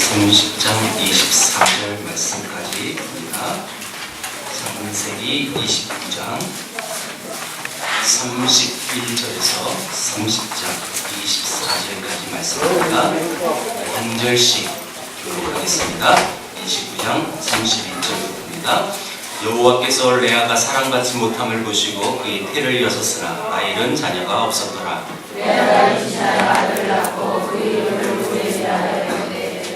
30장 24절 말씀까지입니다. 창세기 29장 31절에서 30장 24절까지 말씀입니다. 한 절씩 교독하겠습니다. 29장 31절입니다. 여호와께서 레아가 사랑받지 못함을 보시고 그의 태를 여섰으나 라헬은 자녀가 없었더라. 레아가 임신하여 아들을 낳고 그 이름을 루벤이라 하였는데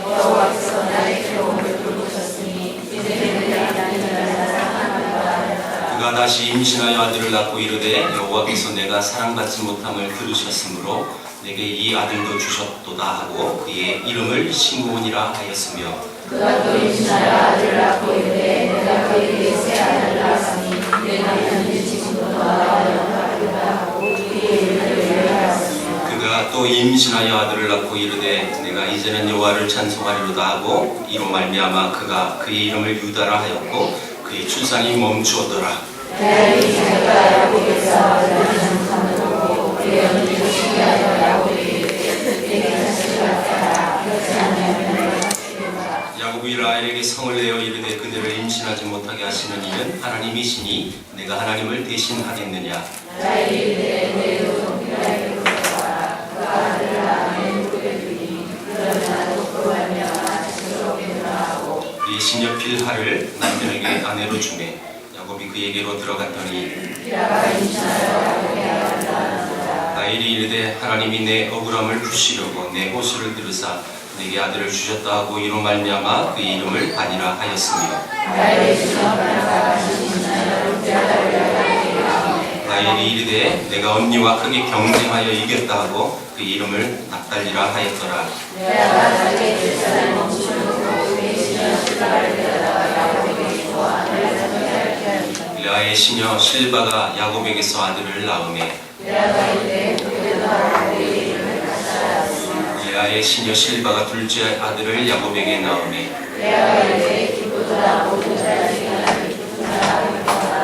여호와께서 나의 괴로움을 돌보셨으니 이제는 내 아들을 내가 사랑하노라 하였더라. 그가 다시 임신하여 아들을 낳고 이르되 여호와께서 내가 사랑받지 못함을 들으셨으므로 내게 이 아들도 주셨도다 하고 그의 이름을 시므온이라 하였으며 그가 또 임신하여 아들을 낳고 이르되 내가 그에게 새 아들을 낳았으니 내 남편이 지금도 너와 연합하리라 하고 그의 이름을 하였으며 그가 또 임신하여 아들을 낳고 이르되 내가 이제는 여호와를 찬송하리로다 하고 이로 말미암아 그가 그의 이름을 유다라 하였고 그의 출산이 멈추었더라. 레아의 자녀가 야곱에서 아들을 찬송함을 보고 그의 언니를 시기하여 야곱에게 내게 자식을 낳게 그렇지 않으면 야곱이 라헬에게 성을 내어 이르되 그들을 임신하지 못하게 하시는 이는 하나님이시니 내가 하나님을 대신하겠느냐. 라헬이 이르되 내 노종들에게 물어봐라. 그가 아들을 낳으면 누구에게 주니 그러면 나도 그로 말미암아 자식을 얻겠노라 하고 그의 시녀 빌하를 남편에게 아내로 주매 야곱이 그에게로 들어갔더니 빌하가 임신하여 야곱에게 아들을 낳았노라. 라헬이 이르되 하나님이 내 억울함을 푸시려고 내 호소를 들으사 내게 아들을 주셨다 하고 이로 말미암아 그의 이름을 다니라 하였으며 라헬의 시녀 빌하가 임신하여 롯데아들을 야곱에게 낳으매 라헬이 이르되 내가 언니와 크게 경쟁하여 이겼다 하고 그의 이름을 납달리라 하였더라. 레아가 자기의 출산을 멈추는 후 그의 시녀 실바를 데려다가 야곱에게 주어 아들을 낳게 하였더라. 레아의 시녀 실바가 야곱에게서 아들을 낳으매 레아가 이르되 그에게도 하고 그의 이름을 가시하였으며 레아의 시녀 실바가 둘째 아들을 야곱에게 낳으매 레아가 이르되 기쁘도다 모든 자식이 하나님 기쁘다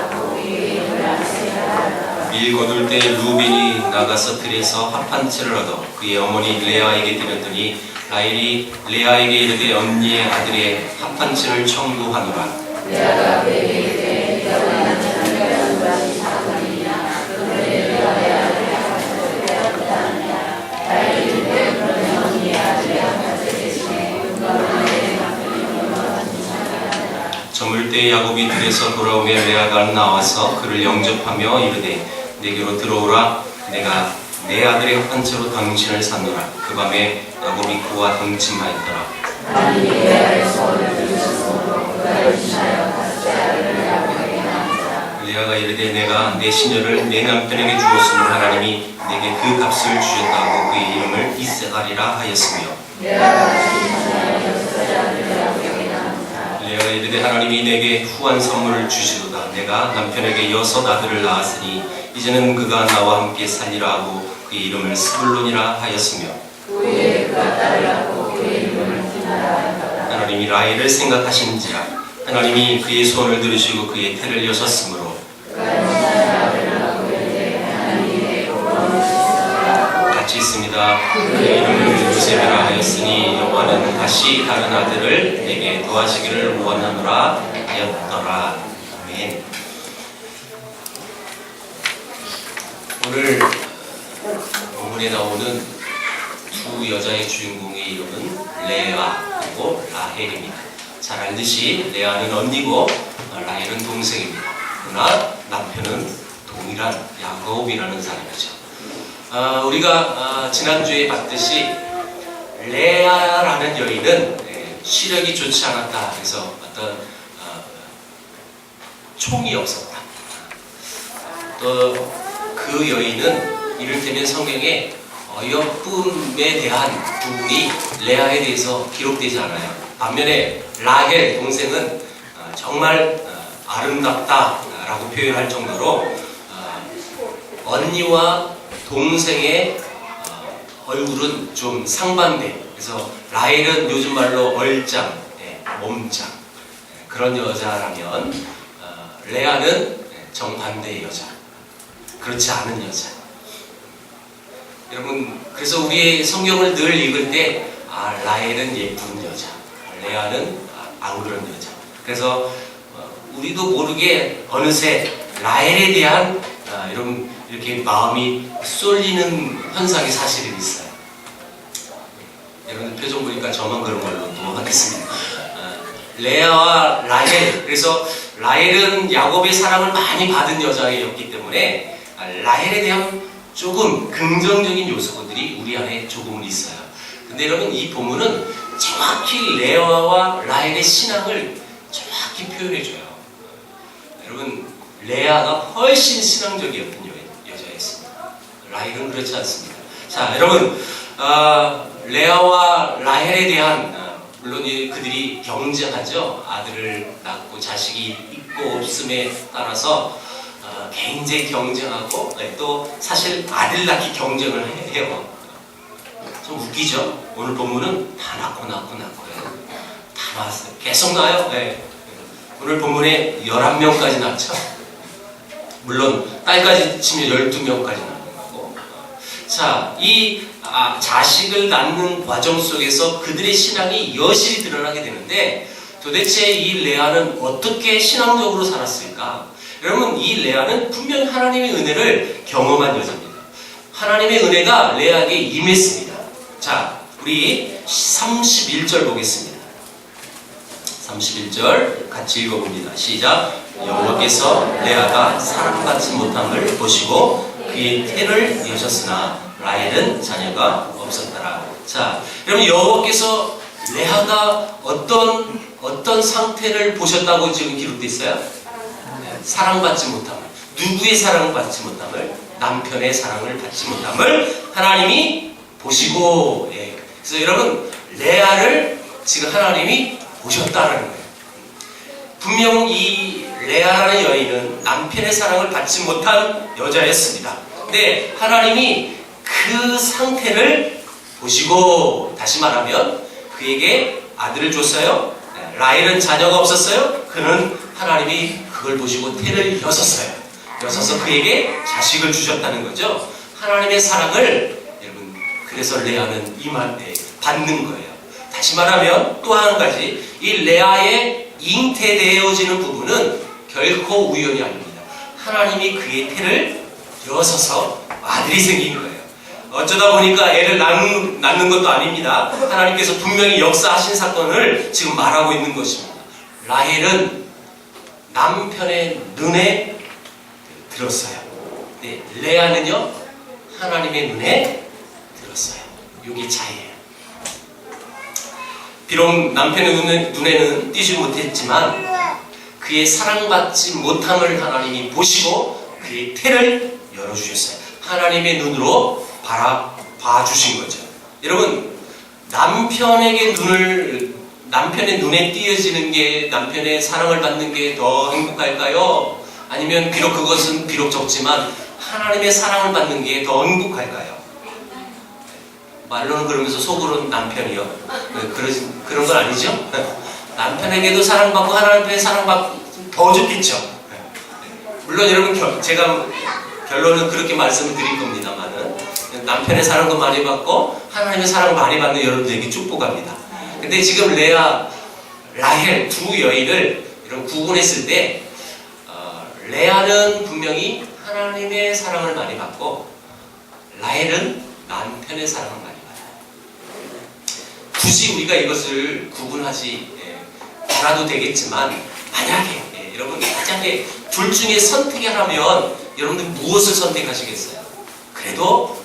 하고 그의 이름을 아세라 하였더라. 밀 거둘 때 루벤이 나가서 들에서 합한 채를 얻어 그의 어머니 레아에게 드렸더니 라헬이 레아에게 이르되 언니의 아들의 합한 채를 청구하노라. 레아가 그에게 이르되 네가 원하는 자녀가 누구라지 사건이냐 그런데 네가 내 아들의 합한채를 빼앗지 않느냐. 라헬이 이르되 그러면 언니의 아들의 합한채 대신에 누가 내 남편이 원하는 자녀가 저물 때 야곱이 들에서 돌아오며 레아가 나와서 그를 영접하며 이르되 내게로 들어오라. 내가 내 아들의 합한 채로 당신을 샀노라. 그 밤에 야곱이 그와 동침하였더라. 하나님이 레아의 소원을 들으셨으므로 그가 임신하여 다섯째 아들을 야곱에게 낳았더라. 레아가 이르되 내가 내 시녀를 내 남편에게 주었으므로 하나님이 내게 그 값을 주셨다고 그의 이름을 이세가리라 하였으며 레아가 다시 임신하여 여섯째 아들을 야곱에게 낳았더라. 레아가 이르되 하나님이 내게 후한 선물을 주시도다. 내가 남편에게 여섯 아들을 낳았으니 이제는 그가 나와 함께 살리라 하고 그의 이름을 스불론이라 하였으며 그 후에 그가 딸을 낳고 그의 이름을 디나라 하였더라. 하나님이 라헬을 생각하신지라 하나님이 그의 소원을 들으시고 그의 태를 여셨으므로 그가 임신하여 아들을 낳고 이르되 하나님이 내 부러움을 주시더라. 같이 있습니다. 그의 이름을 요셉이라 하였으니 여호와는 다시 다른 아들을 내게 도하시기를 원하노라 하였더라. 아멘. 오늘 본문에 나오는 두 여자의 주인공의 이름은 레아 그리고 라헬입니다. 잘 알듯이 레아는 언니고 라헬은 동생입니다. 그러나 남편은 동일한 야곱이라는 사람이죠. 우리가 지난주에 봤듯이 레아라는 여인은 시력이 좋지 않았다. 그래서 어떤 총이 없었다. 또 그 여인은 이를테면 성경에 어여쁨에 대한 부분이 레아에 대해서 기록되지 않아요. 반면에 라헬 동생은 정말 아름답다라고 표현할 정도로 언니와 동생의 얼굴은 좀 상반돼. 그래서 라헬은 요즘 말로 얼짱, 몸짱 그런 여자라면 레아는 정반대의 여자, 그렇지 않은 여자. 여러분, 그래서 우리의 성경을 늘 읽을 때 라헬은 예쁜 여자, 레아는 안 그런 여자. 그래서 우리도 모르게 어느새 라헬에 대한 이렇게 마음이 쏠리는 현상이 사실은 있어요. 여러분 표정 보니까 저만 그런 걸로 넘어가겠습니다. 레아와 라헬, 그래서 라헬은 야곱의 사랑을 많이 받은 여자였기 때문에 라헬에 대한 조금 긍정적인 요소들이 우리 안에 조금은 있어요. 근데 여러분 이 본문은 정확히 레아와 라헬의 신앙을 정확히 표현해줘요. 여러분 레아가 훨씬 신앙적이었던 여자였습니다. 라헬은 그렇지 않습니다. 자, 여러분 레아와 라헬에 대한 물론 그들이 경쟁하죠. 아들을 낳고 자식이 있고 없음에 따라서 굉장히 경쟁하고 또 사실 아들 낳기 경쟁을 해요. 좀 웃기죠? 오늘 본문은 다 낳고요. 다 낳았어요. 계속 낳아요. 네. 오늘 본문에 11명까지 낳죠. 물론 딸까지 치면 12명까지 낳는 거고. 자, 이 자식을 낳는 과정 속에서 그들의 신앙이 여실히 드러나게 되는데 도대체 이 레아는 어떻게 신앙적으로 살았을까? 여러분 이 레아는 분명히 하나님의 은혜를 경험한 여자입니다. 하나님의 은혜가 레아에게 임했습니다. 자, 우리 31절 보겠습니다. 31절 같이 읽어봅니다. 시작. 여호와께서 레아가 사랑받지 못함을 보시고 그의 태를 여셨으나 라헬은 자녀가 없었더라. 자, 여러분 여호와께서 레아가 어떤 상태를 보셨다고 지금 기록되어 있어요? 사랑받지 못함을, 누구의 사랑을 받지 못함을, 남편의 사랑을 받지 못함을 하나님이 보시고, 그래서 여러분 레아를 지금 하나님이 보셨다는 거예요. 분명 이 레아라는 여인은 남편의 사랑을 받지 못한 여자였습니다. 근데 하나님이 그 상태를 보시고, 다시 말하면 그에게 아들을 줬어요. 라헬은 자녀가 없었어요. 그는 하나님이 그걸 보시고 태를 여섰어요. 여서서 그에게 자식을 주셨다는 거죠. 하나님의 사랑을 여러분 그래서 레아는 받는 거예요. 다시 말하면 또 한 가지, 이 레아의 잉태되어지는 부분은 결코 우연이 아닙니다. 하나님이 그의 태를 여서서 아들이 생긴 거예요. 어쩌다 보니까 애를 낳는 것도 아닙니다. 하나님께서 분명히 역사하신 사건을 지금 말하고 있는 것입니다. 라헬은 남편의 눈에 들었어요. 네, 레아는요 하나님의 눈에 들었어요. 이게 차이예요. 비록 남편의 눈에는 띄지 못했지만 그의 사랑받지 못함을 하나님이 보시고 그의 태를 열어주셨어요. 하나님의 눈으로 봐주신 거죠. 여러분 남편의 눈에 띄어지는 게, 남편의 사랑을 받는 게 더 행복할까요? 아니면 비록 그것은 비록 적지만 하나님의 사랑을 받는 게 더 행복할까요? 말로는 그러면서 속으로는 남편이요. 그런 건 아니죠? 남편에게도 사랑받고 하나님의 사랑받고 더 좋겠죠. 물론 여러분 제가 결론은 그렇게 말씀을 드릴 겁니다만은 남편의 사랑도 많이 받고 하나님의 사랑을 많이 받는 여러분들에게 축복합니다. 근데 지금 레아, 라헬 두 여인을 이런 구분했을 때 레아는 분명히 하나님의 사랑을 많이 받고 라헬은 남편의 사랑을 많이 받아요. 굳이 우리가 이것을 구분하지 않아도 되겠지만 만약에 여러분 만약에 둘 중에 선택하라면 여러분들 무엇을 선택하시겠어요? 그래도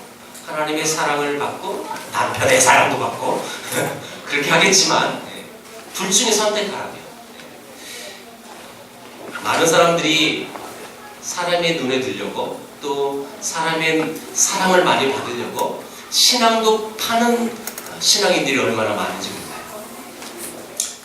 하나님의 사랑을 받고 남편의 사랑도 받고 그렇게 하겠지만 둘 중에 선택하라면 많은 사람들이 사람의 눈에 들려고 또 사람의 사랑을 많이 받으려고 신앙도 파는 신앙인들이 얼마나 많은지 몰라요.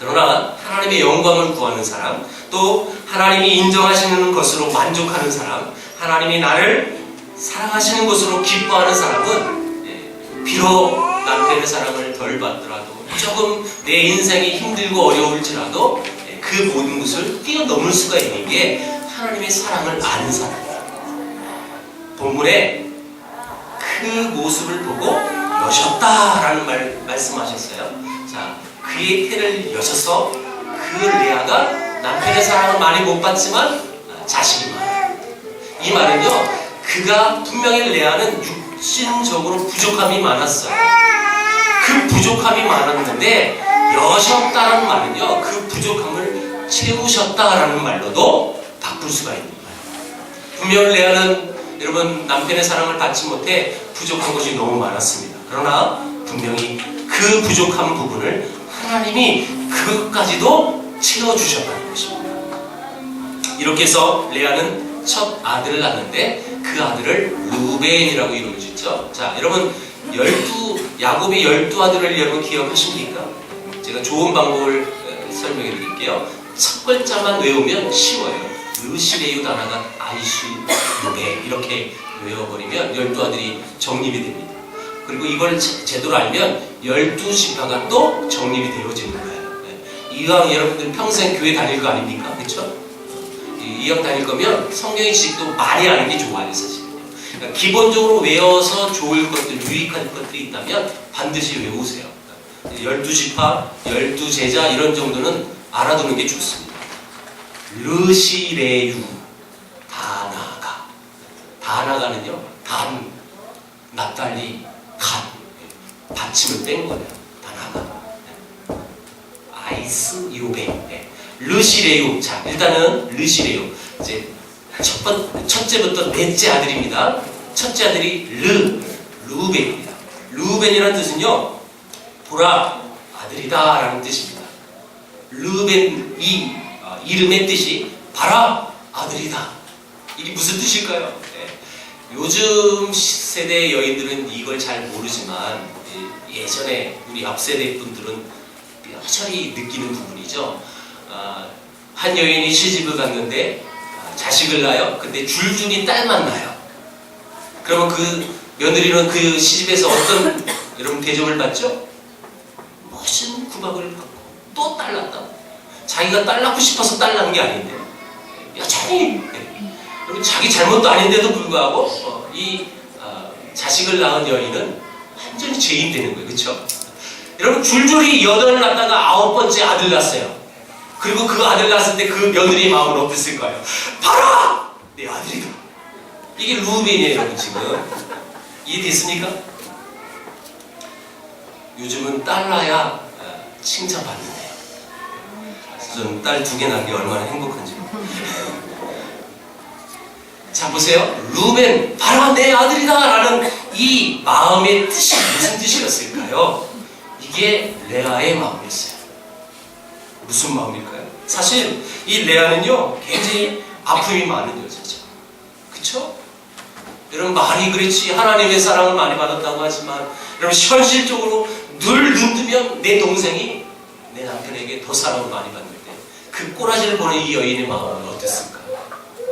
그러나 하나님의 영광을 구하는 사람, 또 하나님이 인정하시는 것으로 만족하는 사람, 하나님이 나를 사랑하시는 것으로 기뻐하는 사람은 비록 남편의 사랑을 덜 받더라도 조금 내 인생이 힘들고 어려울지라도 그 모든 것을 뛰어넘을 수가 있는 게 하나님의 사랑을 아는 사람이에요. 본문에 그 모습을 보고 여셨다라는 말씀하셨어요. 자, 그의 태를 여셔서 그 레아가 남편의 사랑을 많이 못 받지만 자식이 많아요. 이 말은요, 그가 분명히 레아는 육신적으로 부족함이 많았어요. 그 부족함이 많았는데 여셨다는 말은요, 그 부족함을 채우셨다라는 말로도 바꿀 수가 있는 거예요. 분명 레아는 여러분 남편의 사랑을 받지 못해 부족한 것이 너무 많았습니다. 그러나 분명히 그 부족한 부분을 하나님이 그것까지도 채워주셨다는 것입니다. 이렇게 해서 레아는 첫 아들을 낳는데 그 아들을 루벤이라고 이름을 짓죠. 자, 여러분 야곱의 12아들을 여러분 기억하십니까? 제가 좋은 방법을 설명해 드릴게요. 첫 글자만 외우면 쉬워요. 르시레유 다나가 아이슈 루벤 이렇게 외워버리면 12아들이 정립이 됩니다. 그리고 이걸 제대로 알면 12지파가 또 정립이 되어지는 거예요. 이왕 여러분들 평생 교회 다닐 거 아닙니까? 그렇죠? 이왕 다닐 거면 성경의 지식도 많이 아는 게 좋아요, 사실. 그러니까 기본적으로 외워서 좋을 것들, 유익한 것들이 있다면 반드시 외우세요. 12지파, 12제자 이런 정도는 알아두는 게 좋습니다. 르시레유 다나가. 다나가는요, 단, 납달리, 간. 받침을 뺀 거예요. 다나가. 아이스 요베. 르시레유. 자, 일단은 르시레유. 이제 첫째부터 넷째 아들입니다. 첫째 아들이 루벤입니다. 루벤이라는 뜻은요, 보라, 아들이다 라는 뜻입니다. 루벤, 이 이름의 뜻이 봐라, 아들이다. 이게 무슨 뜻일까요? 네. 요즘 세대 여인들은 이걸 잘 모르지만 예전에 우리 앞 세대 분들은 여전히 느끼는 부분이죠. 한 여인이 시집을 갔는데 자식을 낳아요. 근데 줄줄이 딸만 낳아요. 그러면 그 며느리는 그 시집에서 어떤 여러분 대접을 받죠? 멋진 구박을 받고 또 딸 낳다. 자기가 딸 낳고 싶어서 딸 낳은 게 아닌데 여전히 여러분 자기 잘못도 아닌데도 불구하고 자식을 낳은 여인은 완전히 죄인 되는 거예요. 그렇죠? 여러분 줄줄이 8을 낳다가 9번째 아들 낳았어요. 그리고 그 아들 낳았을 때 그 며느리의 마음은 어땠을까요? 봐라! 내 아들이다. 이게 루벤이에요, 여러분 지금. 이해됐습니까? 요즘은 딸 낳아야 칭찬받는데요. 저는 딸 2개 낳은 게 얼마나 행복한지. 자, 보세요. 루벤, 봐라, 내 아들이다! 라는 이 마음의 뜻이 무슨 뜻이었을까요? 이게 레아의 마음이었어요. 무슨 마음일까요? 사실 이 레아는요, 굉장히 아픔이 많은 여자죠. 그쵸? 여러분 말이 그렇지 하나님의 사랑을 많이 받았다고 하지만 여러분 현실적으로 늘 눈 뜨면 내 동생이 내 남편에게 더 사랑을 많이 받는데 그 꼬라지를 보는 이 여인의 마음은 어땠을까요?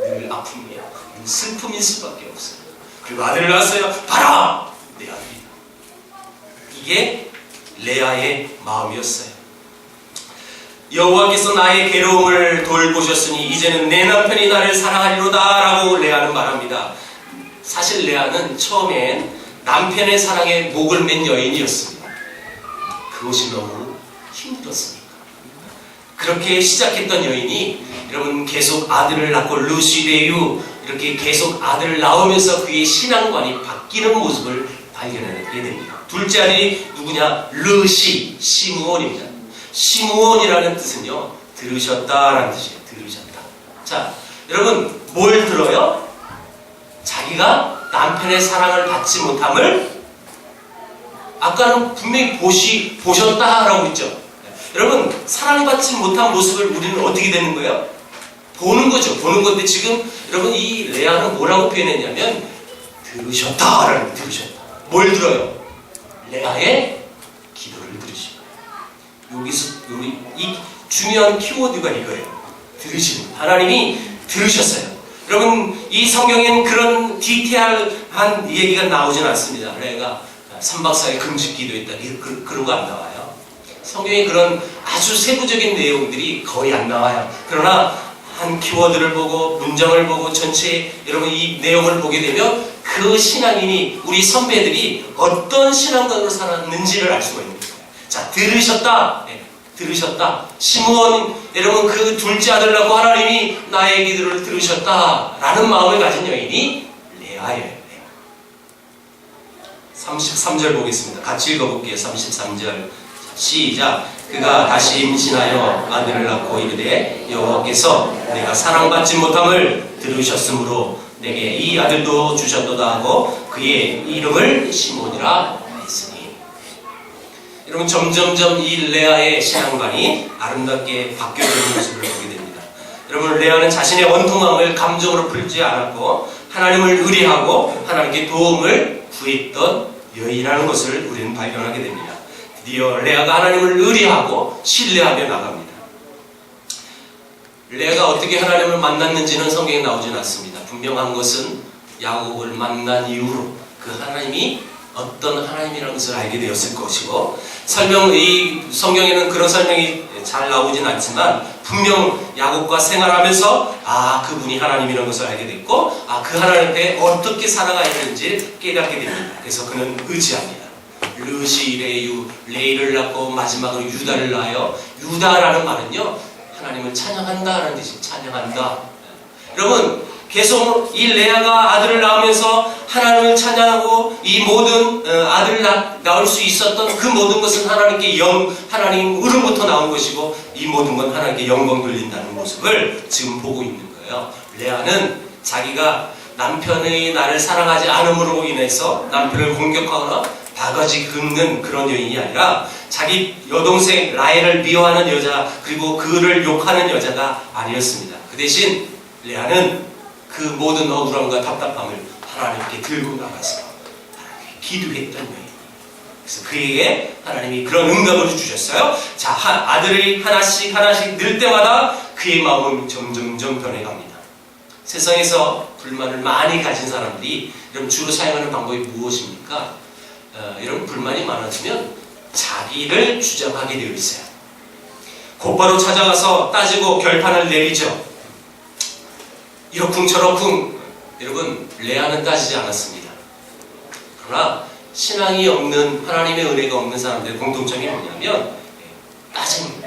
늘 아픔이야. 늘 슬픔일 수밖에 없어요. 그리고 아들을 낳았어요. 봐라! 내 아들이다. 이게 레아의 마음이었어요. 여호와께서 나의 괴로움을 돌보셨으니 이제는 내 남편이 나를 사랑하리로다 라고 레아는 말합니다. 사실 레아는 처음엔 남편의 사랑에 목을 맨 여인이었습니다. 그것이 너무 힘들었습니다. 그렇게 시작했던 여인이 여러분 계속 아들을 낳고 루시레유 이렇게 계속 아들을 낳으면서 그의 신앙관이 바뀌는 모습을 발견하게 됩니다. 둘째 아들이 누구냐? 시므온입니다. 시므온이라는 뜻은요, 들으셨다라는 뜻이에요. 들으셨다. 자, 여러분 뭘 들어요? 자기가 남편의 사랑을 받지 못함을 아까는 분명히 보셨다라고 했죠. 여러분 사랑받지 못한 모습을 우리는 어떻게 되는 거예요? 보는 거죠. 보는 건데 지금 여러분 이 레아는 뭐라고 표현했냐면 들으셨다라는 들으셨다. 뭘 들어요? 레아의 기도를 들으시고. 여기서 이 중요한 키워드가 이거예요. 들으시는. 하나님이 들으셨어요. 여러분 이 성경에는 그런 디테일한 얘기가 나오진 않습니다. 레아가 3박 4일 금식 기도했다. 그런 거 안 나와요. 성경에 그런 아주 세부적인 내용들이 거의 안 나와요. 그러나 한 키워드를 보고 문장을 보고 전체 여러분 이 내용을 보게 되면 그 신앙인이 우리 선배들이 어떤 신앙관으로 살았는지를 알 수가 있는 거예요. 자, 들으셨다. 네. 들으셨다. 시므온, 여러분 그 둘째 아들 낳고 하나님이 나의 기도를 들으셨다 라는 마음을 가진 여인이 레아예요. 33절 보겠습니다. 같이 읽어볼게요. 33절 시작. 그가 다시 임신하여 아들을 낳고 이르되 여호와께서 내가 사랑받지 못함을 들으셨으므로 내게 이 아들도 주셨도다 하고 그의 이름을 시몬이라 했으니. 여러분 점점점 이 레아의 신앙관이 아름답게 바뀌어지는 모습을 보게 됩니다. 여러분 레아는 자신의 원통함을 감정으로 풀지 않았고 하나님을 의뢰하고 하나님께 도움을 구했던 여인이라는 것을 우리는 발견하게 됩니다. 드디어 레아가 하나님을 의뢰하고 신뢰하며 나갑니다. 레아가 어떻게 하나님을 만났는지는 성경에 나오진 않습니다. 분명한 것은 야곱을 만난 이후로 그 하나님이 어떤 하나님이라는 것을 알게 되었을 것이고, 이 성경에는 그런 설명이 잘 나오진 않지만 분명 야곱과 생활하면서 그분이 하나님이라는 것을 알게 됐고 그 하나님께 어떻게 살아가야 되는지 깨닫게 됩니다. 그래서 그는 의지합니다. 르시레유, 레이를 낳고 마지막으로 유다를 낳아요. 유다라는 말은요 하나님을 찬양한다라는 뜻이 찬양한다. 여러분 계속 이 레아가 아들을 낳으면서 하나님을 찬양하고 이 모든 아들을 낳을 수 있었던 그 모든 것은 하나님께 하나님으로부터 나온 것이고 이 모든 건 하나님께 영광 돌린다는 모습을 지금 보고 있는 거예요. 레아는 자기가 남편의 나를 사랑하지 않음으로 인해서 남편을 공격하거나 바가지 긁는 그런 여인이 아니라 자기 여동생 라헬을 미워하는 여자 그리고 그를 욕하는 여자가 아니었습니다. 그 대신 레아는 그 모든 억울함과 답답함을 하나님께 들고 나가서 하나님께 기도했던 여인. 그래서 그에게 하나님이 그런 응답을 주셨어요. 자, 아들이 하나씩 늘 때마다 그의 마음은 점점점 변해갑니다. 세상에서 불만을 많이 가진 사람들이 여러분 주로 사용하는 방법이 무엇입니까? 여러분 불만이 많아지면 자기를 주장하게 되어 있어요. 곧바로 찾아가서 따지고 결판을 내리죠. 이러쿵저러쿵. 여러분 레아는 따지지 않았습니다. 그러나 신앙이 없는 하나님의 은혜가 없는 사람들의 공통점이 뭐냐면 따짐,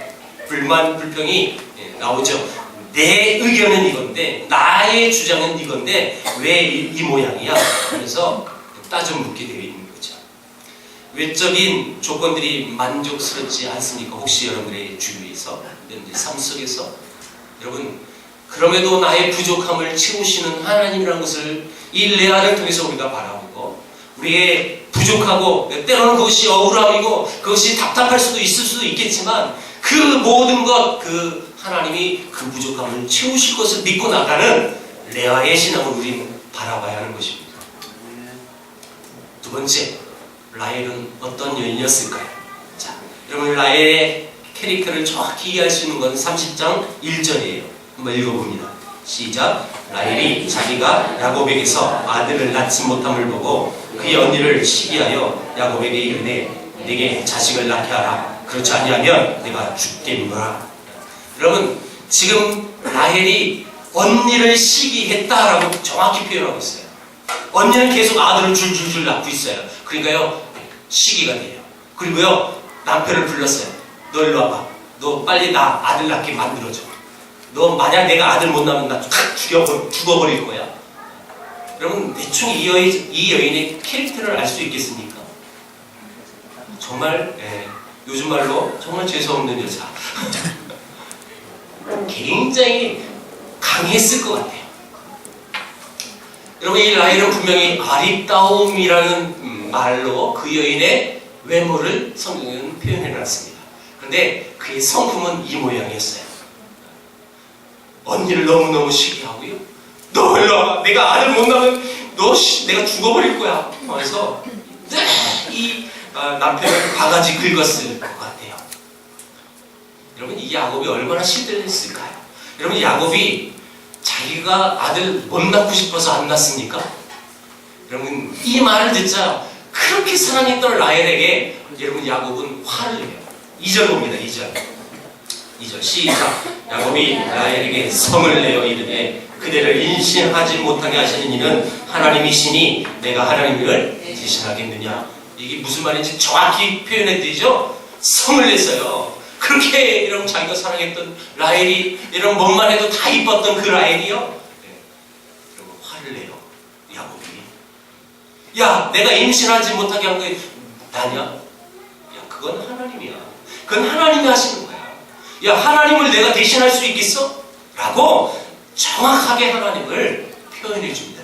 불만, 불평이 나오죠. 내 의견은 이건데 나의 주장은 이건데 왜 이 모양이야? 그래서 따져 묻게 되어 있는 거죠. 외적인 조건들이 만족스럽지 않습니까? 혹시 여러분의 주위에서, 여러분의 삶 속에서 여러분 그럼에도 나의 부족함을 채우시는 하나님이라는 것을 이 레아를 통해서 우리가 바라보고 우리의 부족하고 때로는 그것이 억울함이고 그것이 답답할 수도 있을 수도 있겠지만 그 모든 것 그 하나님이 그 부족함을 채우실 것을 믿고 나가는 레아의 신앙을 우리는 바라봐야 하는 것입니다. 두 번째, 라헬은 어떤 여인이었을까요? 자, 여러분 라헬의 캐릭터를 정확히 이해할 수 있는 건 30장 1절이에요. 한번 읽어봅니다. 시작. 라헬이 자기가 야곱에게서 아들을 낳지 못함을 보고 그의 언니를 시기하여 야곱에게 이르되 내게 자식을 낳게 하라. 그렇지 아니하면 내가 죽겠노라. 여러분 지금 라헬이 언니를 시기했다라고 정확히 표현하고 있어요. 언니는 계속 아들을 줄줄줄 낳고 있어요. 그러니까요 시기가 돼요. 그리고요 남편을 불렀어요. 너 일로 와봐. 너 빨리 나 아들 낳게 만들어줘. 너 만약 내가 아들 못 낳으면 나 죽어버릴 거야. 여러분 대충 이 여인의 캐릭터를 알 수 있겠습니까? 정말 요즘 말로 정말 재수없는 여자. 굉장히 강했을 것 같아요. 여러분 이 라헬은 분명히 아리따움이라는 말로 그 여인의 외모를 성경에는 표현해놨습니다. 그런데 그의 성품은 이 모양이었어요. 언니를 너무너무 시기하고요. 너 일로 와봐. 내가 아들 못 낳으면 내가 죽어버릴 거야. 그래서 이 남편을 바가지 긁었을 것 같아요. 여러분 이 야곱이 얼마나 시들했을까요? 여러분 야곱이 자기가 아들 못 낳고 싶어서 안 낳습니까? 여러분 이 말을 듣자 그렇게 사랑했던 라헬에게 여러분 야곱은 화를 내요. 2절 봅니다. 2절 시작. 야곱이 라헬에게 성을 내어 이르되 그대를 인신하지 못하게 하시는 이는 하나님이시니 내가 하나님을 대신하겠느냐. 이게 무슨 말인지 정확히 표현했더죠. 성을 냈어요. 그렇게 여러분 자기가 사랑했던 라헬이 여러분 뭐만 해도 다 이뻤던 그 라헬이요. 여러분 화를 내요. 야곱이. 야, 내가 임신하지 못하게 한 게 나냐? 야, 그건 하나님이야. 그건 하나님이 하시는 거야. 야, 하나님을 내가 대신할 수 있겠어? 라고 정확하게 하나님을 표현해 줍니다.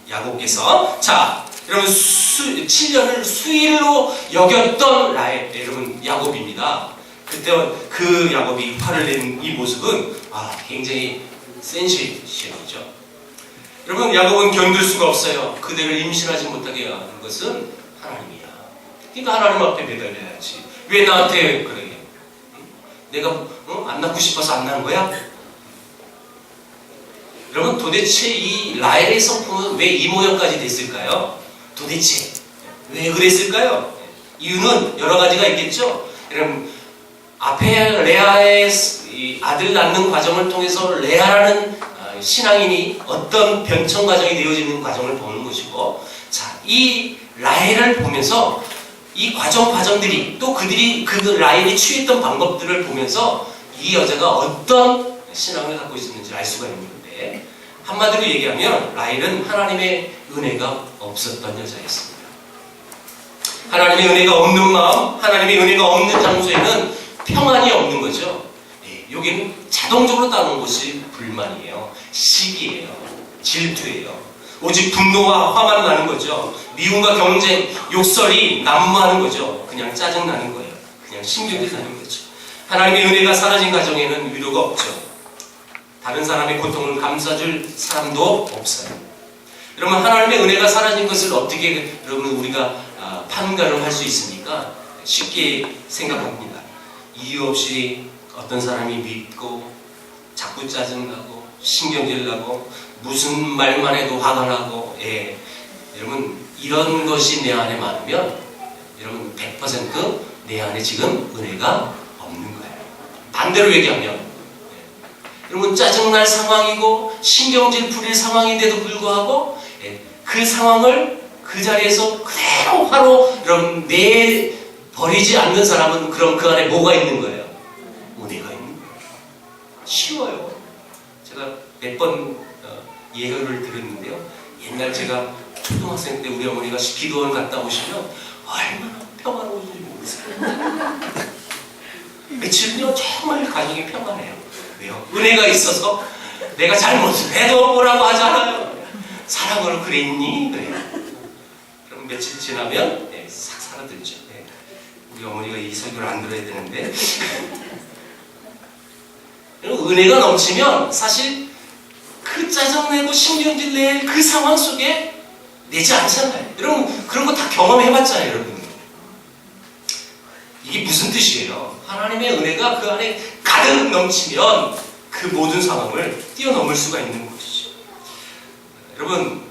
야곱께서. 자, 여러분 7년을 수일로 여겼던 여러분 야곱입니다. 그때 그 야곱이 화를 낸 이 모습은 굉장히 센시션이죠. 여러분 야곱은 견딜 수가 없어요. 그대를 임신하지 못하게 하는 것은 하나님이야. 그러니까 하나님 앞에 매달려야지. 왜 나한테 그래? 내가 안 낳고 싶어서 안 낳은 거야? 여러분 도대체 이 라헬의 성품은 왜 이 모양까지 됐을까요? 도대체 왜 그랬을까요? 이유는 여러 가지가 있겠죠. 여러분 앞에 레아의 아들 낳는 과정을 통해서 레아라는 신앙인이 어떤 변천 과정이 되어지는 과정을 보는 것이고, 자, 이 라헬을 보면서 이 과정들이 또 그들이 그 라헬이 취했던 방법들을 보면서 이 여자가 어떤 신앙을 갖고 있었는지 알 수가 있는 건데, 한마디로 얘기하면 라헬은 하나님의 은혜가 없었던 여자였습니다. 하나님의 은혜가 없는 마음, 하나님의 은혜가 없는 장소에는 평안이 없는 거죠. 여기는 자동적으로 따르는 것이 불만이에요. 시기예요. 질투예요. 오직 분노와 화만 나는 거죠. 미움과 경쟁, 욕설이 난무하는 거죠. 그냥 짜증나는 거예요. 그냥 신경이 나는 거죠. 하나님의 은혜가 사라진 가정에는 위로가 없죠. 다른 사람의 고통을 감싸줄 사람도 없어요. 여러분 하나님의 은혜가 사라진 것을 어떻게 여러분 우리가 판가를 할 수 있습니까? 쉽게 생각합니다. 이유 없이 어떤 사람이 밉고 자꾸 짜증나고 신경질 나고 무슨 말만 해도 화가 나고, 여러분 이런 것이 내 안에 많으면 여러분 100% 내 안에 지금 은혜가 없는 거예요. 반대로 얘기하면 여러분 짜증날 상황이고 신경질 부릴 상황인데도 불구하고 그 상황을 그 자리에서 그대로 화로 여러분 내버리지 않는 사람은 그럼 그 안에 뭐가 있는 거예요? 은혜가 있는 거예요. 쉬워요. 제가 몇 번 예언을 들었는데요. 옛날 제가 초등학생 때 우리 어머니가 기도원 갔다 오시면 얼마나 평화로운지 모르세요. 며칠은요 정말 가정이 평안해요. 왜요? 은혜가 있어서 내가 잘못을 해도 뭐라고 하지 않아요. 사랑으로 그랬니? 그래요. 그럼 며칠 지나면 싹 사라들죠. 우리 어머니가 이 설교를 안 들어야 되는데 은혜가 넘치면 사실 그 짜증내고 신경질 낼 그 상황 속에 내지 않잖아요. 여러분 그런 거 다 경험해봤잖아요. 여러분 이게 무슨 뜻이에요? 하나님의 은혜가 그 안에 가득 넘치면 그 모든 상황을 뛰어넘을 수가 있는 것이죠. 여러분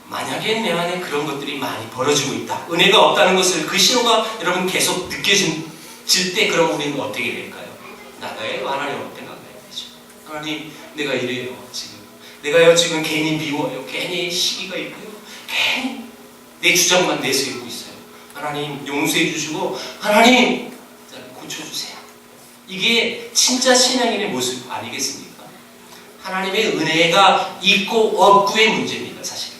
만약에 내 안에 그런 것들이 많이 벌어지고 있다, 은혜가 없다는 것을 그 신호가 여러분 계속 느껴질 때 그럼 우리는 어떻게 될까요? 나가요? 하나님 앞에 나가야 되죠. 하나님 내가 이래요. 내가요 지금 괜히 미워요. 괜히 시기가 있고요. 괜히 내 주장만 내세우고 있어요. 하나님 용서해 주시고 하나님 고쳐주세요. 이게 진짜 신앙인의 모습 아니겠습니까? 하나님의 은혜가 있고 없고의 문제입니다. 사실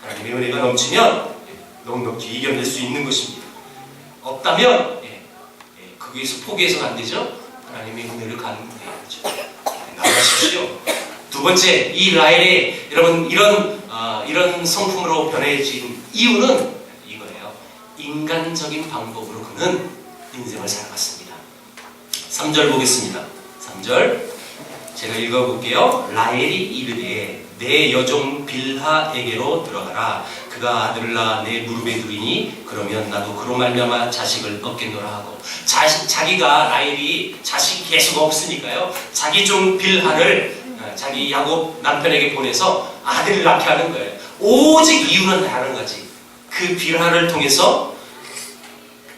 하나님의 은혜가 넘치면 넉넉히 이겨낼 수 있는 것입니다. 없다면 거기에서 포기해서는 안 되죠. 하나님의 은혜를 간구해야죠. 나가십시오. 두 번째, 이 라헬의 여러분 이런 성품으로 변해진 이유는 이거예요. 인간적인 방법으로 그는 인생을 살아갔습니다. 3절 보겠습니다. 3절 제가 읽어볼게요. 라헬이 이르되 내 여종 빌하에게로 들어가라. 그가 아들을 낳아 내 무릎에 두리니 그러면 나도 그로 말미암아 자식을 얻겠노라 하고, 자기가 라헬이 자식이 계속 없으니까요. 자기 종 빌하를 자기 야곱 남편에게 보내서 아들을 낳게 하는 거예요. 오직 이유는 다른 거지. 그 빌하를 통해서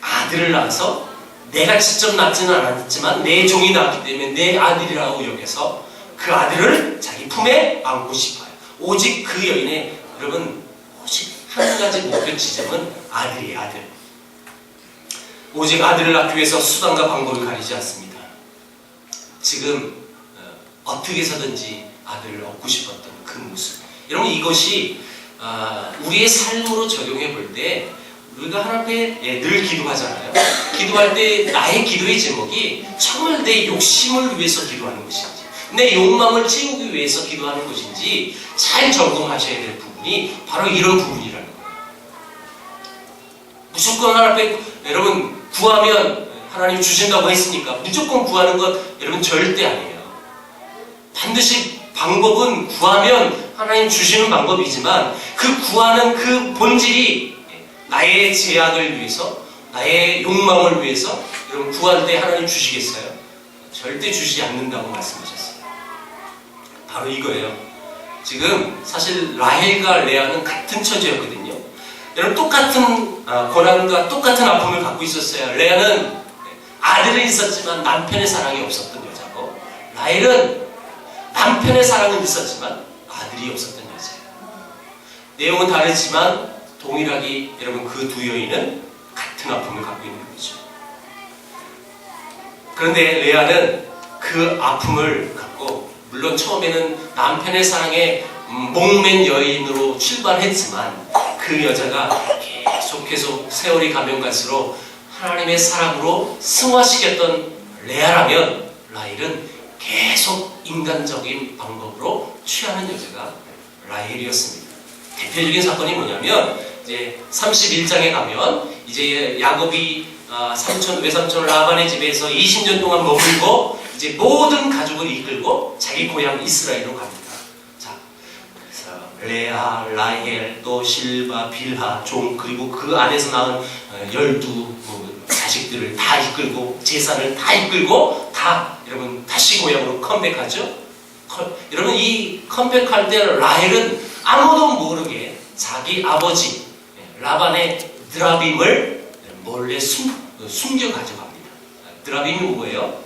아들을 낳아서 내가 직접 낳지는 않았지만 내 종이 낳았기 때문에 내 아들이라고 여겨서 그 아들을 자기 품에 안고 싶어요. 오직 그 여인의 여러분 오직 한 가지 목표 지점은 아들이에요. 아들. 오직 아들을 낳기 위해서 수단과 방법을 가리지 않습니다. 지금 어떻게 해서든지 아들을 얻고 싶었던 그 모습. 여러분, 이것이 우리의 삶으로 적용해 볼 때 우리가 하나님 앞에 늘 기도하잖아요. 기도할 때 나의 기도의 제목이 정말 내 욕심을 위해서 기도하는 것인지, 내 욕망을 채우기 위해서 기도하는 것인지 잘 점검하셔야 될 부분이 바로 이런 부분이라는 거예요. 무조건 하나님 앞에 여러분 구하면 하나님 주신다고 했으니까 무조건 구하는 것 여러분 절대 아니에요. 반드시 방법은 구하면 하나님 주시는 방법이지만 그 구하는 그 본질이 나의 제약을 위해서, 나의 욕망을 위해서 여러분 구할 때 하나님 주시겠어요? 절대 주시지 않는다고 말씀하셨어요. 바로 이거예요. 지금 사실 라헬과 레아는 같은 처지였거든요. 여러분 똑같은 고난과 똑같은 아픔을 갖고 있었어요. 레아는 아들은 있었지만 남편의 사랑이 없었던 여자고, 라헬은 남편의 사랑은 있었지만 아들이 없었던 여자예요. 내용은 다르지만 동일하게 여러분 그 두 여인은 같은 아픔을 갖고 있는 거죠. 그런데 레아는 그 아픔을 갖고 물론 처음에는 남편의 사랑에 목맨 여인으로 출발했지만 그 여자가 계속 세월이 가면 갈수록 하나님의 사랑으로 승화시켰던 레아라면 라헬은 계속 인간적인 방법으로 취하는 여자가 라헬이었습니다. 대표적인 사건이 뭐냐면 이제 31장에 가면 이제 야곱이 외삼촌 라반의 집에서 20년 동안 머물고 이제 모든 가족을 이끌고 자기 고향 이스라엘로 갑니다. 자, 그래서 레아, 라헬, 또 실바, 빌하, 종, 그리고 그 안에서 낳은 12 자식들을 다 이끌고 재산을 다 이끌고 다 여러분 다시 고향으로 컴백하죠. 여러분 이 컴백할 때 라헬은 아무도 모르게 자기 아버지 라반의 드라빔을 몰래 숨겨 가져갑니다. 드라빔이 뭐예요?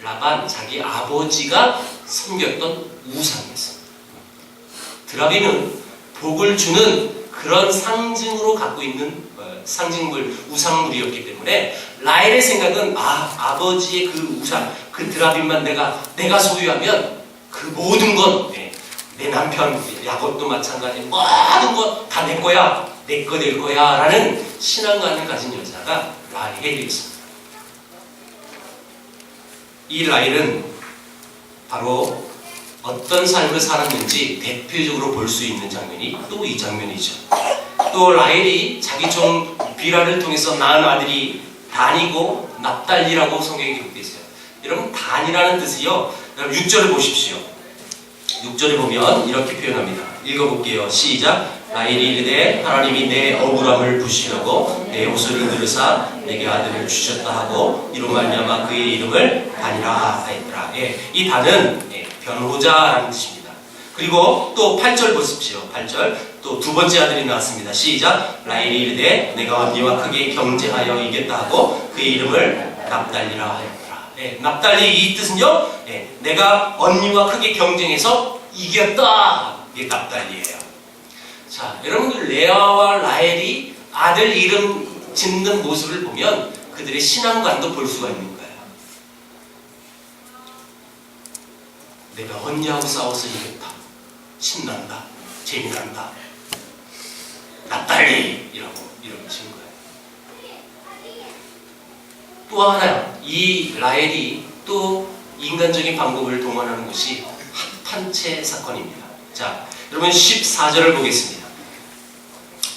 라반 자기 아버지가 섬겼던 우상이었어요. 드라빔은 복을 주는 그런 상징으로 갖고 있는 상징물, 우상물이었기 때문에 라헬의 생각은 아버지의 그 우상, 그 드라빔만 내가 소유하면 그 모든 건 내 남편 야곱도 마찬가지 모든 것 다 내 거야, 내 거 될 거야 라는 신앙관을 가진 여자가 라헬이었습니다. 이 라헬은 바로 어떤 삶을 살았는지 대표적으로 볼 수 있는 장면이 또 이 장면이죠. 또 라헬이 자기 종 빌하를 통해서 낳은 아들이 단이고 납달리라고 성경에 기록되어 있어요. 여러분 단이라는 뜻이요. 여러분 6절을 보십시오. 6절에 보면 이렇게 표현합니다. 읽어볼게요. 시작. 라헬이 이르되 하나님이 내 억울함을 부시려고 내 옷을 들으사 내게 아들을 주셨다 하고 이로 말미암아 그의 이름을 단이라 하였더라. 이 단은 변호자라는 뜻입니다. 그리고 또 8절 보십시오. 8절 또 두 번째 아들이 나왔습니다. 시작. 라헬이 이르되 내가 언니와 크게 경쟁하여 이겼다 하고 그의 이름을 납달리라 하였더라. 납달리 이 뜻은요, 내가 언니와 크게 경쟁해서 이겼다. 이게 납달리예요. 자, 여러분들 레아와 라헬이 아들 이름 짓는 모습을 보면 그들의 신앙관도 볼 수가 있는 거예요. 내가 언니하고 싸워서 이겼다. 신난다. 재미난다. 납달리 이라고 이름을 지은 거예요. 또 하나, 이 라헬이 또 인간적인 방법을 동원하는 것이 합판체 사건입니다. 자, 여러분 14절을 보겠습니다.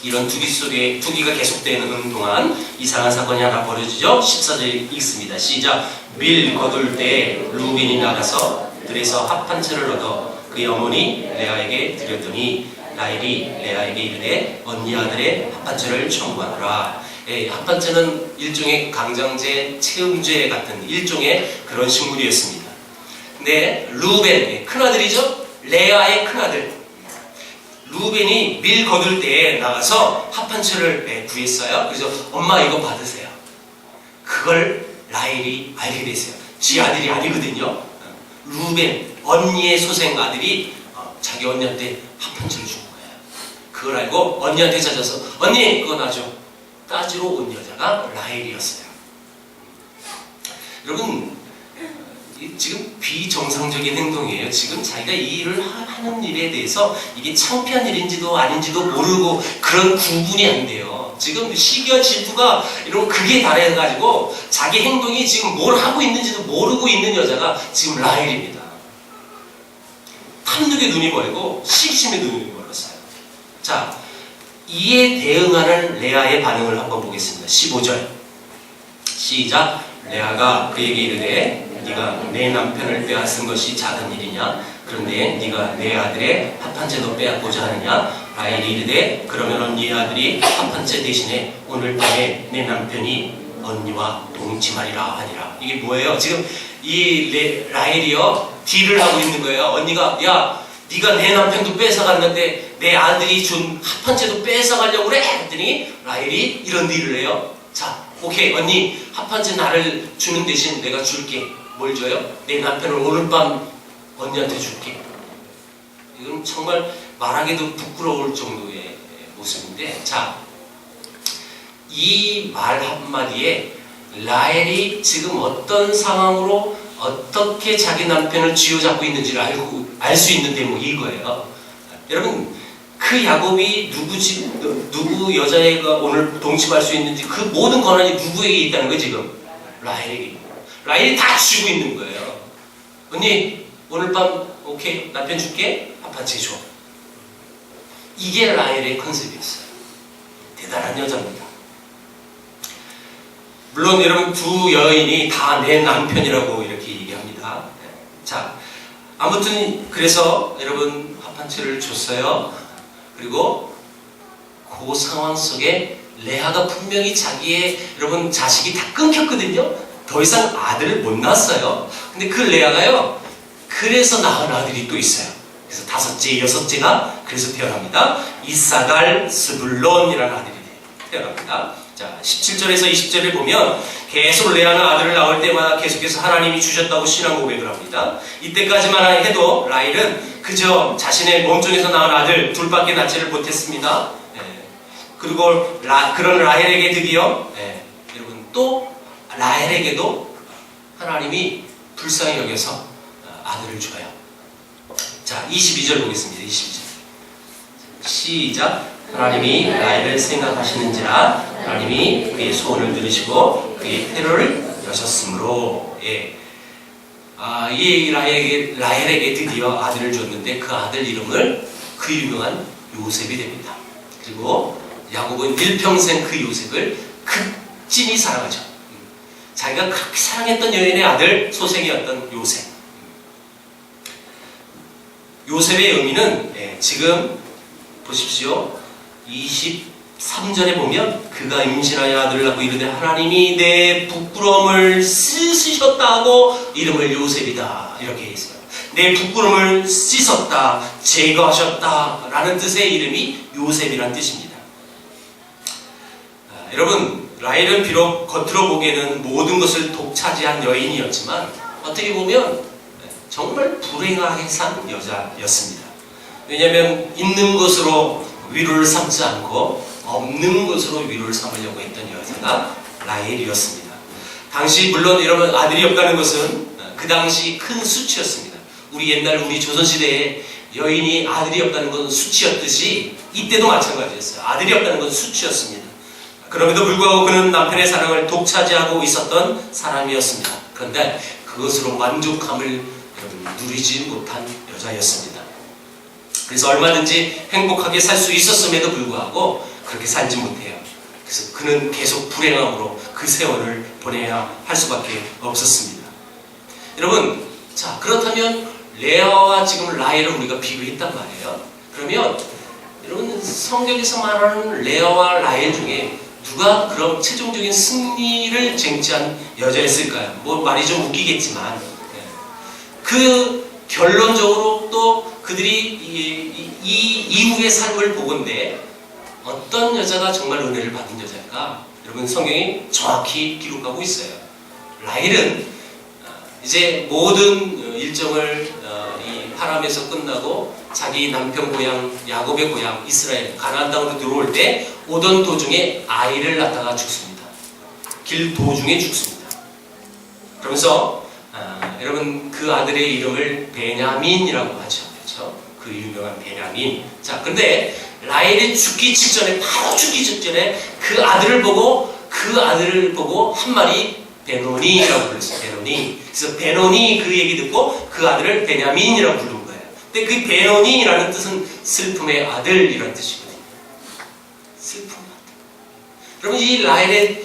이런 투기가 계속되는 동안 이상한 사건이 하나 벌어지죠. 14절 읽습니다. 시작. 밀 거둘 때 루벤이 나가서 들에서 합판체를 얻어 그의 어머니 레아에게 드렸더니 라헬이 레아에게 이르되 언니 아들의 합판체를 청구하노라. 합판체는 일종의 강장제, 체음제 같은 일종의 그런 식물이었습니다. 근데 루벤, 큰아들이죠? 레아의 큰아들 루벤이 밀 거둘 때에 나가서 합판체를 구했어요. 그래서 엄마 이거 받으세요. 그걸 라헬이 알게 됐어요. 지 아들이 아니거든요. 루벤, 언니의 소생 아들이 자기 언니한테 합판체를 준 거예요. 그걸 알고 언니한테 찾아서 언니 그거 놔줘. 따지러 온 여자가 라헬이었어요. 여러분, 지금 비정상적인 행동이에요. 지금 자기가 이 일을 하는 일에 대해서 이게 창피한 일인지도 아닌지도 모르고 그런 구분이 안 돼요. 지금 시기와 질투가 이런 극에 달해가지고 자기 행동이 지금 뭘 하고 있는지도 모르고 있는 여자가 지금 라헬입니다. 탐욕에 눈이 멀고 시기심에 눈이 멀었어요. 자, 이에 대응하는 레아의 반응을 한번 보겠습니다. 15절 시작. 레아가 그에게 이르되 네가 내 남편을 빼앗은 것이 작은 일이냐? 그런데 네가 내 아들의 합판째도 빼앗고자 하느냐? 라헬이 이르되 그러면 네 아들이 합판째 대신에 오늘 밤에 내 남편이 언니와 동침하리라 하니라. 이게 뭐예요? 지금 이 라헬이요 딜을 하고 있는 거예요. 언니가 야 네가 내 남편도 뺏어갔는데 내 아들이 준 합판째도 뺏어가려고 그래? 했더니 라헬이 이런 딜을 해요. 자, 오케이 언니 합판째 나를 주는 대신 내가 줄게. 뭘 줘요? 내 남편을 오늘 밤 언니한테 줄게. 이건 정말 말하기도 부끄러울 정도의 모습인데, 자, 이 말 한마디에 라헬이 지금 어떤 상황으로 어떻게 자기 남편을 쥐어잡고 있는지를 알 수 있는 대목이 이거예요. 여러분, 그 야곱이 누구 여자애가 오늘 동침할 수 있는지 그 모든 권한이 누구에게 있다는 거예요, 지금? 라헬에게. 라헬이 다 쥐고 있는 거예요. 언니, 오늘 밤 오케이 남편 줄게. 합판째 줘. 이게 라헬의 컨셉이었어요. 대단한 여자입니다. 물론 여러분 두 여인이 다 내 남편이라고 이렇게 얘기합니다. 자, 아무튼 그래서 여러분 합판째를 줬어요. 그리고 그 상황 속에 레아가 분명히 자기의 여러분 자식이 다 끊겼거든요. 더 이상 아들을 못 낳았어요. 근데 그 레아가요, 그래서 낳은 아들이 또 있어요. 그래서 5째, 6째가 그래서 태어납니다. 이사갈, 스불론이라는 아들이 태어납니다. 자, 17절에서 20절을 보면 계속 레아는 아들을 낳을 때마다 계속해서 하나님이 주셨다고 신앙 고백을 합니다. 이때까지만 해도 라헬은 그저 자신의 몸종에서 낳은 아들 둘밖에 낳지를 못했습니다. 그리고 그런 라헬에게 드디어 여러분 또 라헬에게도 하나님이 불쌍히 여겨서 아들을 줘요. 자, 22절 보겠습니다. 22절 시작. 하나님이 라헬을 생각하시는지라 하나님이 그의 소원을 들으시고 그의 태로를 여셨으므로. 이 라헬에게 드디어 아들을 줬는데 그 아들 이름을 그 유명한 요셉이 됩니다. 그리고 야곱은 일평생 그 요셉을 극진히 사랑하죠. 자기가 그렇게 사랑했던 여인의 아들 소생이었던 요셉. 요셉의 의미는 지금 보십시오. 23절에 보면 그가 임신하여 아들을 낳고 이르되 하나님이 내 부끄러움을 씻으셨다고 이름을 요셉이다 이렇게 했어요. 내 부끄러움을 씻었다, 제거하셨다 라는 뜻의 이름이 요셉이란 뜻입니다. 여러분, 라헬은 비록 겉으로 보기에는 모든 것을 독차지한 여인이었지만 어떻게 보면 정말 불행하게 산 여자였습니다. 왜냐하면 있는 것으로 위로를 삼지 않고 없는 것으로 위로를 삼으려고 했던 여자가 라헬이었습니다. 당시 물론 여러분 아들이 없다는 것은 그 당시 큰 수치였습니다. 우리 조선시대에 여인이 아들이 없다는 것은 수치였듯이 이때도 마찬가지였어요. 아들이 없다는 것은 수치였습니다. 그럼에도 불구하고 그는 남편의 사랑을 독차지하고 있었던 사람이었습니다. 그런데 그것으로 만족함을 누리지 못한 여자였습니다. 그래서 얼마든지 행복하게 살 수 있었음에도 불구하고 그렇게 살지 못해요. 그래서 그는 계속 불행함으로 그 세월을 보내야 할 수밖에 없었습니다. 여러분, 자, 그렇다면 레아와 지금 라헬을 우리가 비교했단 말이에요. 그러면 여러분 성경에서 말하는 레아와 라헬 중에 누가 그런 최종적인 승리를 쟁취한 여자였을까요? 뭐 말이 좀 웃기겠지만 그 결론적으로 또 그들이 이 이후의 삶을 보건대 어떤 여자가 정말 은혜를 받은 여자일까? 여러분 성경이 정확히 기록하고 있어요. 라헬은 이제 모든 일정을 파람에서 끝나고 자기 남편 고향 야곱의 고향 이스라엘 가나안 땅으로 들어올 때 오던 도중에 아이를 낳다가 죽습니다. 길 도중에 죽습니다. 그러면서 여러분 그 아들의 이름을 베냐민이라고 하죠. 그렇죠? 그 유명한 베냐민. 자, 근데 라헬이 죽기 직전에 바로 죽기 직전에 그 아들을 보고 한 말이 베노니라고 불렀어요. 베노니. 그래서 베노니 그 얘기 듣고 그 아들을 베냐민이라고 부른 거예요. 근데 그 베노니라는 뜻은 슬픔의 아들이라는 뜻이거든요. 슬픔의 아들. 그러면 이 라헬의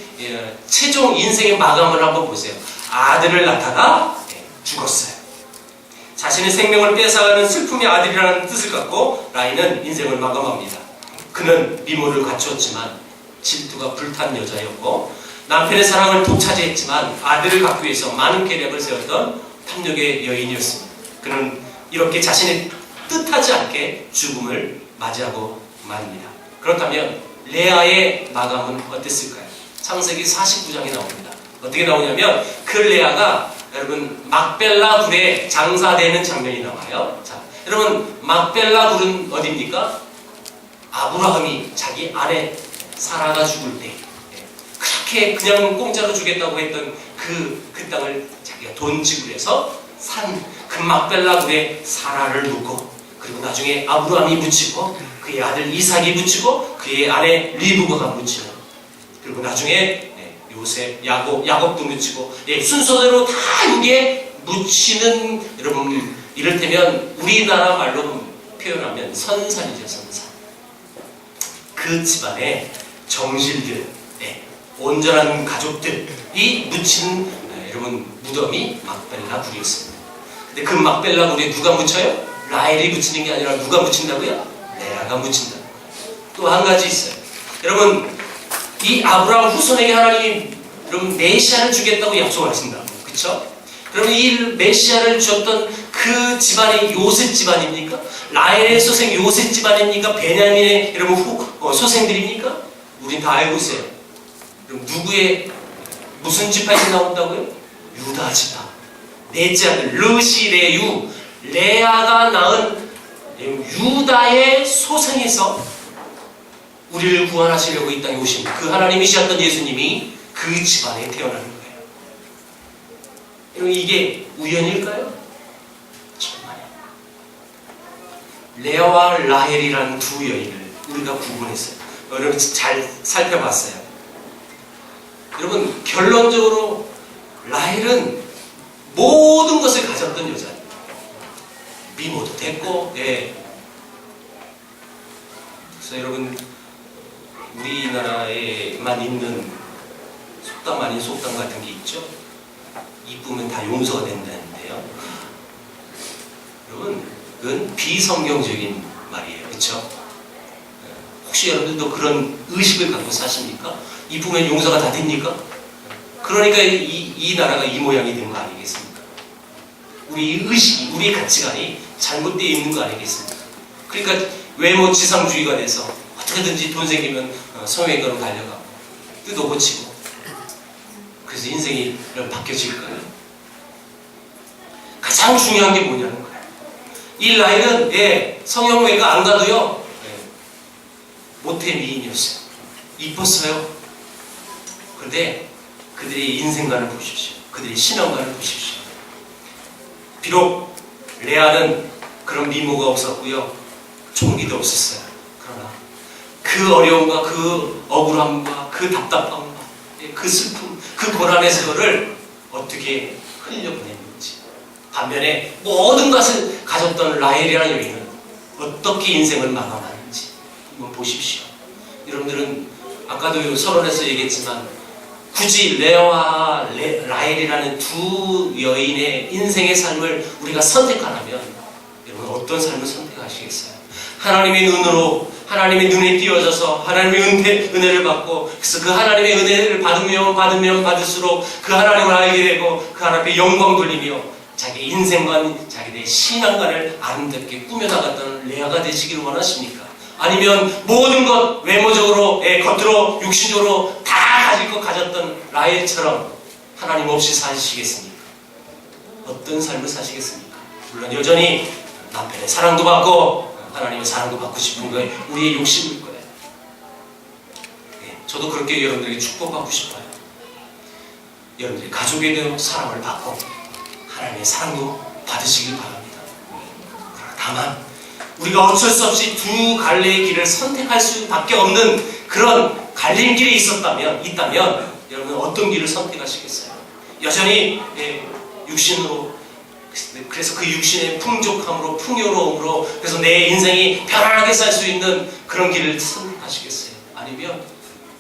최종 인생의 마감을 한번 보세요. 아들을 낳다가 죽었어요. 자신의 생명을 뺏어가는 슬픔의 아들이라는 뜻을 갖고 라헬은 인생을 마감합니다. 그는 미모를 갖추었지만 질투가 불탄 여자였고 남편의 사랑을 독차지했지만 아들을 갖기 위해서 많은 계략을 세웠던 탐욕의 여인이었습니다. 그는 이렇게 자신의 뜻하지 않게 죽음을 맞이하고 맙니다. 그렇다면 레아의 마감은 어땠을까요? 창세기 49장에 나옵니다. 어떻게 나오냐면 그 레아가 여러분 막벨라 굴에 장사되는 장면이 나와요. 자, 여러분 막벨라 굴은 어디입니까? 아브라함이 자기 아내 사라가 죽을 때 그렇게 그냥 공짜로 주겠다고 했던 그 땅을 자기가 돈 지불해서 산 그 막벨라 굴에 사라를 묻고 그리고 나중에 아브라함이 묻히고 그의 아들 이삭이 묻히고 그의 아내 리브가가 묻히고 그리고 나중에 요셉, 야곱도 묻히고 순서대로 다 이게 묻히는 여러분 이를테면 우리나라 말로 표현하면 선산이죠. 선산. 그 집안의 정실들 온전한 가족들이 묻히는 여러분 무덤이 막벨라 굴이었습니다. 근데 그 막벨라 굴에 누가 묻혀요? 라헬이 묻히는 게 아니라 누가 묻힌다고요? 레아가 묻힌다. 또 한 가지 있어요. 여러분 이 아브라함 후손에게 하나님이 여러분 메시아를 주겠다고 약속을 하신다고. 그렇죠? 그러면 이 메시아를 주었던 그 집안이 요셉 집안입니까? 라헬의 소생 요셉 집안입니까? 베냐민의 여러분 소생들입니까? 우린 다 알고 있어요. 그럼 누구의 무슨 지파에서 나온다고요? 유다 지파. 넷째 아들 르시레유 레아가 낳은 유다의 소생에서 우리를 구원하시려고 이 땅에 오신 그 하나님이셨던 예수님이 그 집안에 태어나는 거예요. 여러분 이게 우연일까요? 정말 레아와 라헬이라는 두 여인을 우리가 구분했어요. 여러분 잘 살펴봤어요. 여러분 결론적으로 라헬은 모든 것을 가졌던 여자예요. 미모도 됐고 그래서 여러분 우리나라에만 있는 속담 아닌 속담 같은 게 있죠. 이쁘면 다 용서가 된다는데요. 여러분 그건 비성경적인 말이에요. 그렇죠? 혹시 여러분들도 그런 의식을 갖고 사십니까? 이쁘면 용서가 다 됩니까? 그러니까 이 나라가 이 모양이 된 거 아니겠습니까? 우리 의식이, 우리 가치관이 잘못되어 있는 거 아니겠습니까? 그러니까 외모 지상주의가 돼서 어떻게든지 돈 생기면 성형외과로 달려가고 뜯어 고치고 그래서 인생이 바뀌어질 거예요. 가장 중요한 게 뭐냐는 거예요. 이 라헬은 성형외과 안 가도요 모태 미인이었어요. 이뻤어요. 그런데 그들의 인생관을 보십시오. 그들의 신앙관을 보십시오. 비록 레아는 그런 미모가 없었고요. 총기도 없었어요. 그러나 그 어려움과 그 억울함과 그 답답함과 그 슬픔, 그 고난의 세월을 어떻게 흘려보냈는지 반면에 모든 것을 가졌던 라헬이라는 여인은 어떻게 인생을 마감하는지 한번 보십시오. 여러분들은 아까도 서론에서 얘기했지만 굳이 레아와 라헬이라는 두 여인의 인생의 삶을 우리가 선택하라면 여러분 어떤 삶을 선택하시겠어요? 하나님의 눈으로 하나님의 눈에 띄어져서 하나님의 은혜를 받고 그래서 그 하나님의 은혜를 받으면 받을수록 그 하나님을 알게 되고 그 하나님의 영광 돌리며 자기 인생관, 자기의 신앙관을 아름답게 꾸며나갔던 레아가 되시기를 원하십니까? 아니면 모든 것 외모적으로 겉으로 육신적으로 다 가질 것 가졌던 라헬처럼 하나님 없이 사시겠습니까? 어떤 삶을 사시겠습니까? 물론 여전히 남편의 사랑도 받고 하나님의 사랑도 받고 싶은 거예요. 우리의 욕심일 거예요. 네, 저도 그렇게 여러분들에게 축복받고 싶어요. 여러분들이 가족에도 사랑을 받고 하나님의 사랑도 받으시길 바랍니다. 다만 우리가 어쩔 수 없이 두 갈래의 길을 선택할 수밖에 없는 그런 갈림길이 있다면 여러분은 어떤 길을 선택하시겠어요? 여전히 육신으로, 그래서 그 육신의 풍족함으로, 풍요로움으로, 그래서 내 인생이 편안하게 살 수 있는 그런 길을 선택하시겠어요? 아니면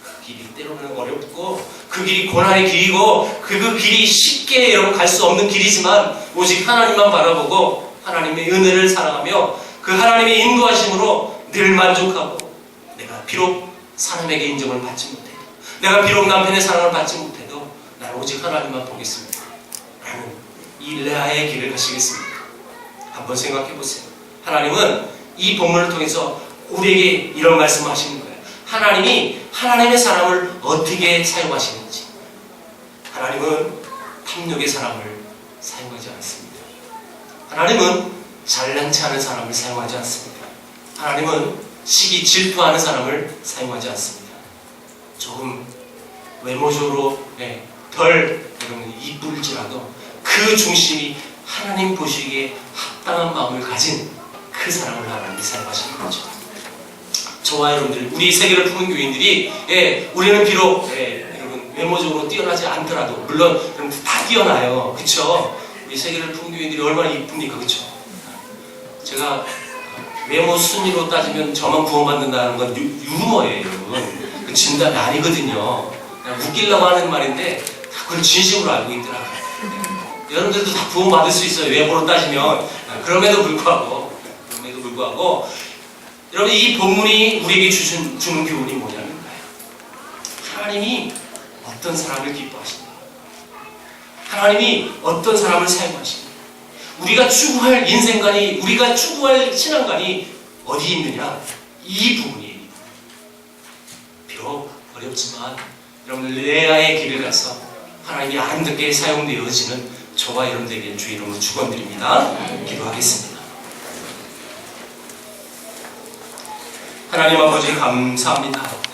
그 길이 때로는 어렵고 그 길이 고난의 길이고 그 길이 쉽게 여러분 갈 수 없는 길이지만 오직 하나님만 바라보고 하나님의 은혜를 사랑하며 그 하나님의 인도하심으로 늘 만족하고, 내가 비록 사람에게 인정을 받지 못해도, 내가 비록 남편의 사랑을 받지 못해도 나는 오직 하나님만 보겠습니다 라는 이 레아의 길을 가시겠습니다. 한번 생각해 보세요. 하나님은 이 본문을 통해서 우리에게 이런 말씀을 하시는 거예요. 하나님이 하나님의 사람을 어떻게 사용하시는지. 하나님은 탐욕의 사람을 사용하지 않습니다. 하나님은 잘난치 않은 사람을 사용하지 않습니다. 하나님은 시기 질투하는 사람을 사용하지 않습니다. 조금 외모적으로 덜 이쁠지라도 그 중심이 하나님 보시기에 합당한 마음을 가진 그 사람을 하나님이 사용하시는 거죠. 저와 여러분들, 우리 세계를 품은 교인들이 우리는 비록 여러분 외모적으로 뛰어나지 않더라도, 물론 여러분 다 뛰어나요, 그렇죠? 우리 세계를 품은 교인들이 얼마나 이쁩니까, 그렇죠? 제가 외모 순위로 따지면 저만 구원받는다는 건 유머예요, 여러분. 그 진담이 아니거든요. 그냥 웃기려고 하는 말인데 그걸 진심으로 알고 있더라고요. 여러분들도 다 구원받을 수 있어요, 외모로 따지면. 그럼에도 불구하고 여러분, 이 본문이 우리에게 주는 교훈이 뭐냐면, 하나님이 어떤 사람을 기뻐하십니까? 하나님이 어떤 사람을 사용하십니까? 우리가 추구할 인생관이, 우리가 추구할 신앙관이 어디 있느냐? 이 부분이에요. 비록 어렵지만 여러분, 레아의 길을 가서 하나님이 아름답게 사용되어지는 저와 여러분들에게 주의 이름으로 축원드립니다. 기도하겠습니다. 하나님 아버지, 감사합니다.